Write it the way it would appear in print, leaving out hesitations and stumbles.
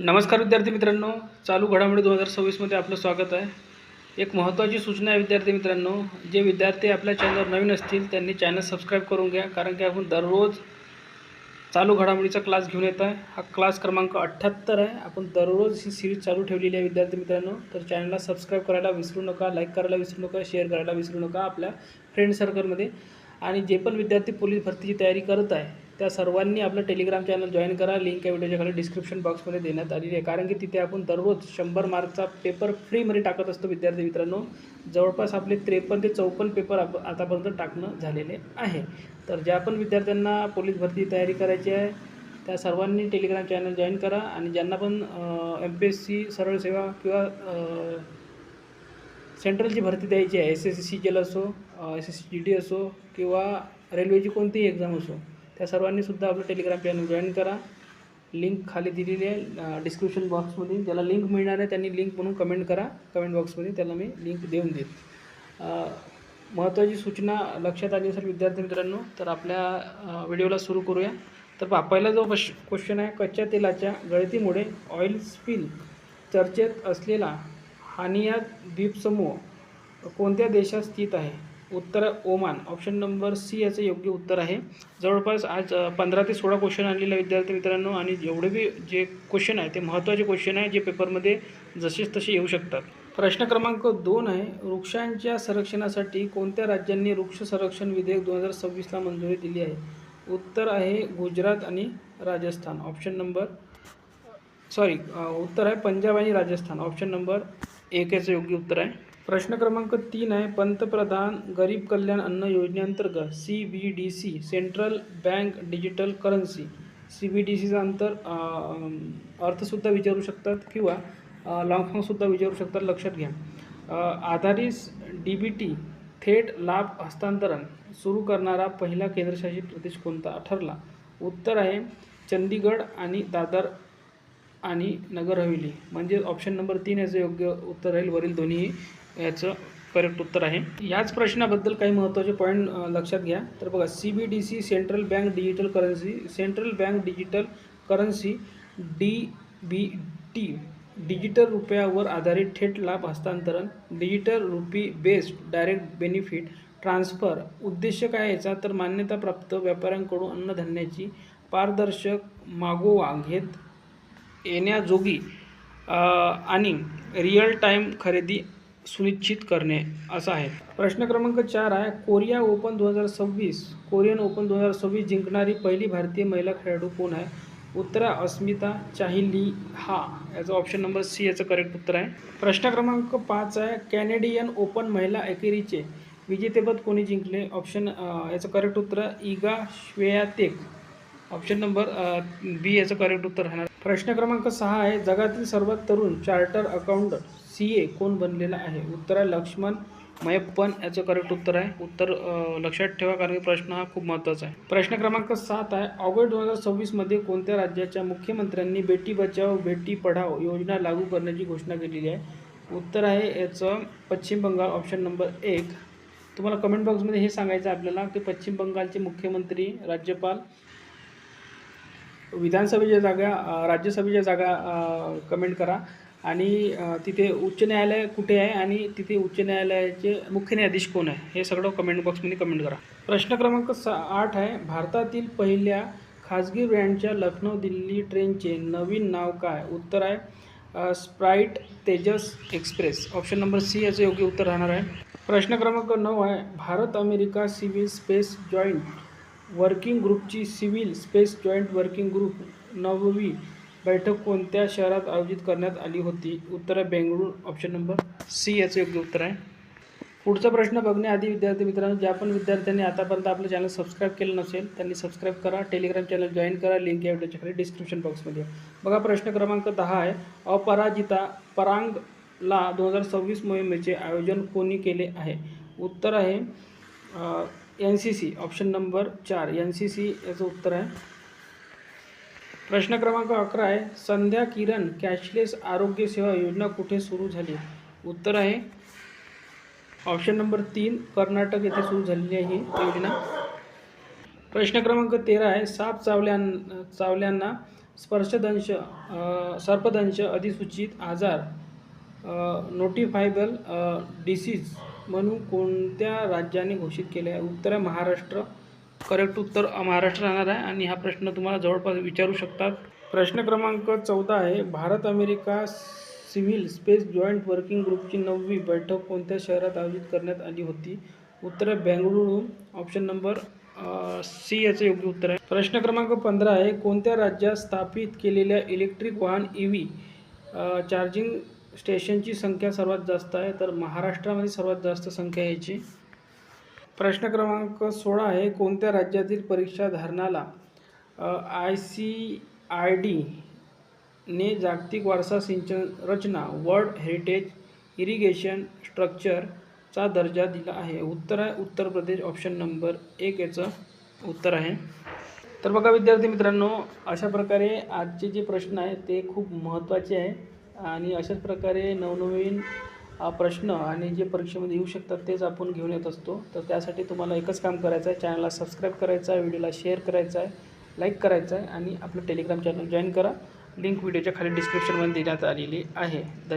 नमस्कार विद्यार्थी मित्रांनो, चालू घडामोडी 2026मध्ये आपलं स्वागत आहे। एक महत्त्वाची सूचना आहे विद्यार्थी मित्रांनो, जे विद्यार्थी आपल्या चॅनलवर नवीन असतील त्यांनी चॅनल सबस्क्राईब करून घ्या, कारण की आपण दररोज चालू घडामोडीचा क्लास घेऊन येत आहे। हा क्लास क्रमांक 78 आहे। आपण दररोज ही सिरीज चालू ठेवलेली आहे विद्यार्थी मित्रांनो। तर चॅनलला सबस्क्राईब करायला विसरू नका, लाईक करायला विसरू नका, शेअर करायला विसरू नका आपल्या फ्रेंड सर्कलमध्ये। आणि जे पण विद्यार्थी पोलीस भरतीची तयारी करत आहे त्या सर्वांनी आपलं टेलिग्राम चॅनल जॉईन करा। लिंक या व्हिडिओच्या खाली डिस्क्रिप्शन बॉक्समध्ये देण्यात आलेली आहे, कारण की तिथे आपण दररोज 100 मार्कचा पेपर फ्रीमध्ये टाकत असतो विद्यार्थी मित्रांनो। जवळपास आपले 53 ते 54 पेपर आतापर्यंत टाकणं झालेले आहे। तर ज्या पण विद्यार्थ्यांना पोलीस भरती तयारी करायची आहे त्या सर्वांनी टेलिग्राम चॅनल जॉईन करा। आणि ज्यांना पण MPSC सरळ सेवा किंवा सेंट्रलची भरती द्यायची आहे, SSC CGL असो, SSC GD असो किंवा रेल्वेची कोणतीही एक्झाम असो, त्या सर्वांनी सुद्धा आपलं टेलिग्राम चॅनल जॉईन करा। लिंक खाली दिलेली आहे डिस्क्रिप्शन बॉक्समध्ये। ज्याला लिंक मिळणार आहे त्यांनी लिंक म्हणून कमेंट करा कमेंट बॉक्समध्ये, त्याला मी लिंक देऊन देईन। महत्त्वाची सूचना लक्षात आली असेल विद्यार्थी मित्रांनो। तर आपल्या व्हिडिओला सुरू करूया। तर पहिला जो क्वेश्चन आहे, कच्च्या तेलाच्या गळतीमुळे ऑइल स्पिल चर्चेत असलेला हानिया द्वीपसमूह कोणत्या देशात स्थित आहे? उत्तर ओमान। ऑप्शन नंबर सी याचं योग्य उत्तर आहे। जवळपास आज 15 ते 16 क्वेश्चन आणलेले विद्यार्थी मित्रांनो, आणि जेवढे बी जे क्वेश्चन आहे ते महत्त्वाचे क्वेश्चन आहे, जे पेपरमध्ये जसेच तसे येऊ शकतात। प्रश्न क्रमांक 2 आहे, वृक्षांच्या संरक्षणासाठी कोणत्या राज्यांनी वृक्ष संरक्षण विधेयक 2026ला मंजुरी दिली आहे? उत्तर आहे गुजरात आणि राजस्थान। उत्तर आहे पंजाब आणि राजस्थान। ऑप्शन नंबर 1 याचं योग्य उत्तर आहे। प्रश्न क्रमांक 3 आहे, पंतप्रधान गरीब कल्याण अन्न योजनेअंतर्गत CBDC central bank digital currency, CBDCचा अर्थसुद्धा विचारू शकतात किंवा लॉंग फॉर्मसुद्धा विचारू शकतात, लक्षात घ्या। आधारित DBT थेट लाभ हस्तांतरण सुरू करणारा पहिला केंद्रशासित प्रदेश कोणता ठरला? उत्तर आहे चंदीगड आणि दादर आणि नगर हवेली, म्हणजे ऑप्शन नंबर 3 याचं योग्य उत्तर राहील। वरील दोन्ही याचं करेक्ट उत्तर आहे। याच प्रश्नाबद्दल काही महत्त्वाचे पॉईंट लक्षात घ्या। तर बघा, CBDC central bank digital currency, central bank digital currency DBT digital रुपयावर आधारित थेट लाभ हस्तांतरण, digital rupee based direct benefit transfer. उद्देश काय याचा? तर मान्यताप्राप्त व्यापाऱ्यांकडून अन्नधान्याची पारदर्शक मागोवा घेत येण्याजोगी आणि रिअल टाईम खरेदी सुनिश्चित करणे असं आहे। प्रश्न क्रमांक 4 आहे, कोरियन ओपन 2026 जिंकणारी पहिली भारतीय महिला खेळाडू कोण आहे? उत्तर आहे अस्मिता चाहिलिहा, याचं ऑप्शन नंबर सी याचं करेक्ट उत्तर आहे। प्रश्न क्रमांक 5 आहे, कॅनेडियन ओपन महिला एकेरीचे विजेतेपद कोणी जिंकले? याचं करेक्ट उत्तर आहे इगा श्वेयातेक। ऑप्शन नंबर बी याचं करेक्ट उत्तर राहणार। प्रश्न क्रमांक 6 आहे, जगातील सर्वात तरुण चार्टर अकाउंटंट CA कोण बनलेला आहे? उत्तर आहे लक्ष्मण मयप्पन, याचं करेक्ट उत्तर आहे। उत्तर लक्षात ठेवा, कारण की प्रश्न हा खूप महत्त्वाचा आहे। प्रश्न क्रमांक 7 आहे, ऑगस्ट 2026मध्ये कोणत्या राज्याच्या मुख्यमंत्र्यांनी बेटी बचाओ बेटी पढाओ योजना लागू करण्याची घोषणा केलेली आहे? उत्तर आहे याचं पश्चिम बंगाल। Option number 1। तुम्हाला कमेंट बॉक्समध्ये हे सांगायचं आपल्याला की पश्चिम बंगालचे मुख्यमंत्री, राज्यपाल, विधानसभेच्या जागा, राज्यसभेच्या जागा कमेंट करा। आणि तिथे उच्च न्यायालय कुठे आहे आणि तिथे उच्च न्यायालयाचे मुख्य न्यायाधीश कोण आहे, हे सगळं कमेंट बॉक्समध्ये कमेंट करा। प्रश्न क्रमांक 8 आहे, भारतातील पहिल्या खाजगी ब्रँडच्या लखनौ दिल्ली ट्रेनचे नवीन नाव काय? उत्तर आहे स्प्राइट Tejas express. Option number C याचं योग्य उत्तर राहणार आहे। प्रश्न क्रमांक 9 आहे, Bharat America civil space joint working ग्रुपची civil space joint working group 9वी बैठक कोणत्या शहरात आयोजित करण्यात आली होती? उत्तर आहे बेंगळूर। ऑप्शन नंबर सी याचं योग्य उत्तर आहे। पुढचा प्रश्न बघण्याआधी विद्यार्थी मित्रांनो, ज्या पण विद्यार्थ्यांनी आतापर्यंत आपलं चॅनल सबस्क्राईब केलं नसेल त्यांनी सबस्क्राईब करा, टेलिग्राम चॅनल जॉईन करा, लिंक या व्हिडिओच्या खाली डिस्क्रिप्शन बॉक्समध्ये। बघा, प्रश्न क्रमांक 10 आहे, अपराजिता परांगला 2026 मोहिमेचे आयोजन कोणी केले आहे? उत्तर आहे NCC। ऑप्शन नंबर 4 NCC याचं उत्तर आहे। प्रश्न क्रमांक 11 आहे, संध्या किरण कॅशलेस आरोग्य सेवा योजना कुठे सुरू झाली? उत्तर आहे ऑप्शन नंबर 3 कर्नाटक येथे सुरू झालेली आहे ही योजना। प्रश्न क्रमांक 13 आहे, साप चावल्यांना स्पर्शदंश सर्पदंश अधिसूचित आजार नोटिफायबल डिसीज म्हणून कोणत्या राज्याने घोषित केले आहे? उत्तर आहे महाराष्ट्र. करेक्ट उत्तर महाराष्ट्र राहणार आहे आणि हा प्रश्न तुम्हाला जवळपास विचारू शकतात. प्रश्न क्रमांक 14 आहे, Bharat America civil space joint working ग्रुपची 9वी बैठक कोणत्या शहरात आयोजित करण्यात आली होती? उत्तर आहे बेंगळुरू. ऑप्शन नंबर सी याचं योग्य उत्तर आहे. प्रश्न क्रमांक 15 आहे, कोणत्या राज्यात स्थापित केलेल्या इलेक्ट्रिक वाहन EV चार्जिंग स्टेशनची संख्या सर्वात जास्त आहे? तर महाराष्ट्रामध्ये सर्वात जास्त संख्या आहे याची. प्रश्न क्रमांक 16 आहे, कोणत्या राज्यातील परीक्षा धरणाला ICRD ने जागतिक वारसा सिंचन रचना वर्ल्ड हेरिटेज इरिगेशन स्ट्रक्चरचा दर्जा दिला आहे? उत्तर आहे उत्तर प्रदेश. ऑप्शन नंबर 1 याचं उत्तर आहे. तर बघा विद्यार्थी मित्रांनो, अशा प्रकारे आजचे जे प्रश्न आहेत ते खूप महत्त्वाचे आहे आणि अशाच प्रकारे नवनवीन प्रश्न आणि जे परीक्षेमध्ये येऊ शकतात तेच आपण घेऊन येत असतो. तर त्यासाठी तुम्हाला एकच काम करायचं आहे, चॅनलला सबस्क्राईब करायचं आहे, व्हिडिओला शेअर करायचं आहे, लाईक करायचं आहे आणि आपलं टेलिग्राम चॅनल जॉईन करा. लिंक व्हिडिओच्या खाली डिस्क्रिप्शनमध्ये देण्यात आलेली आहे. धन्यवाद.